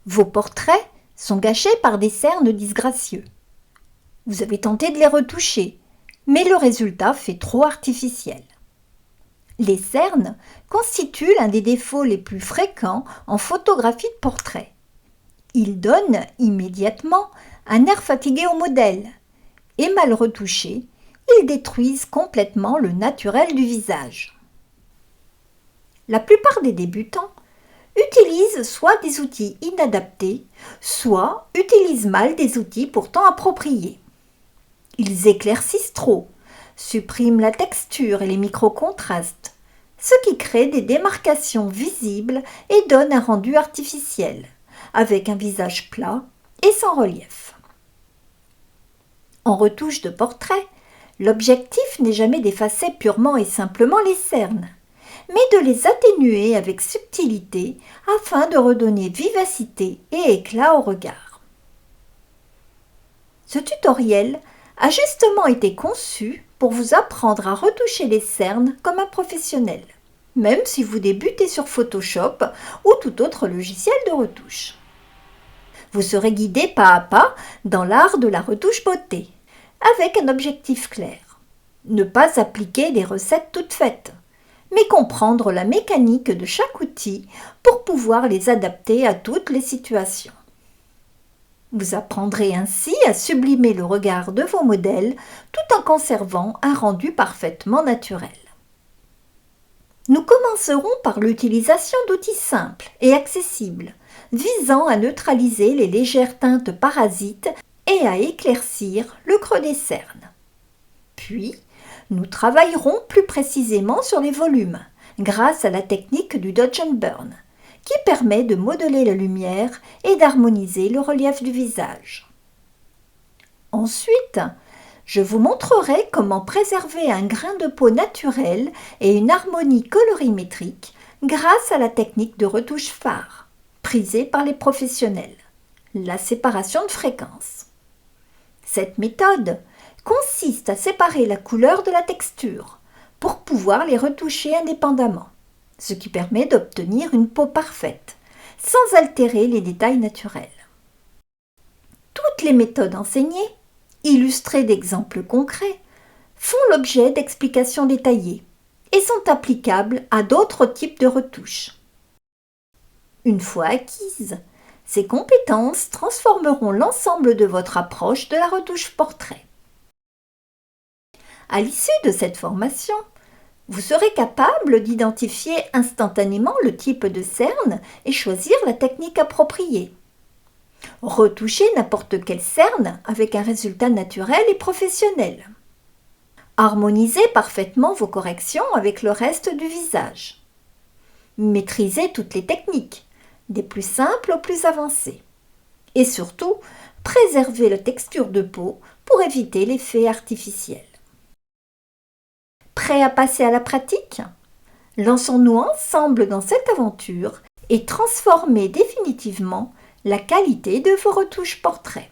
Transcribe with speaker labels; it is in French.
Speaker 1: Vos portraits sont gâchés par des cernes disgracieux. Vous avez tenté de les retoucher, mais le résultat fait trop artificiel. Les cernes constituent l'un des défauts les plus fréquents en photographie de portrait. Ils donnent immédiatement un air fatigué au modèle et mal retouchés, ils détruisent complètement le naturel du visage. La plupart des débutants utilisent soit des outils inadaptés, soit utilisent mal des outils pourtant appropriés. Ils éclaircissent trop, suppriment la texture et les micro-contrastes, ce qui crée des démarcations visibles et donne un rendu artificiel, avec un visage plat et sans relief. En retouche de portrait, l'objectif n'est jamais d'effacer purement et simplement les cernes, mais de les atténuer avec subtilité afin de redonner vivacité et éclat au regard. Ce tutoriel a justement été conçu pour vous apprendre à retoucher les cernes comme un professionnel, même si vous débutez sur Photoshop ou tout autre logiciel de retouche. Vous serez guidé pas à pas dans l'art de la retouche beauté, avec un objectif clair. Ne pas appliquer des recettes toutes faites, mais comprendre la mécanique de chaque outil pour pouvoir les adapter à toutes les situations. Vous apprendrez ainsi à sublimer le regard de vos modèles tout en conservant un rendu parfaitement naturel. Nous commencerons par l'utilisation d'outils simples et accessibles, visant à neutraliser les légères teintes parasites et à éclaircir le creux des cernes. Puis, nous travaillerons plus précisément sur les volumes, grâce à la technique du Dodge and Burn, qui permet de modeler la lumière et d'harmoniser le relief du visage. Ensuite, je vous montrerai comment préserver un grain de peau naturel et une harmonie colorimétrique grâce à la technique de retouche phare, prisée par les professionnels, la séparation de fréquences. Cette méthode consiste à séparer la couleur de la texture pour pouvoir les retoucher indépendamment, ce qui permet d'obtenir une peau parfaite, sans altérer les détails naturels. Toutes les méthodes enseignées, illustrées d'exemples concrets, font l'objet d'explications détaillées et sont applicables à d'autres types de retouches. Une fois acquises, ces compétences transformeront l'ensemble de votre approche de la retouche portrait. À l'issue de cette formation, vous serez capable d'identifier instantanément le type de cerne et choisir la technique appropriée. Retoucher n'importe quelle cerne avec un résultat naturel et professionnel. Harmonisez parfaitement vos corrections avec le reste du visage. Maîtrisez toutes les techniques, des plus simples aux plus avancées. Et surtout, préservez la texture de peau pour éviter l'effet artificiel. Prêt à passer à la pratique? Lançons-nous ensemble dans cette aventure et transformez définitivement la qualité de vos retouches portraits.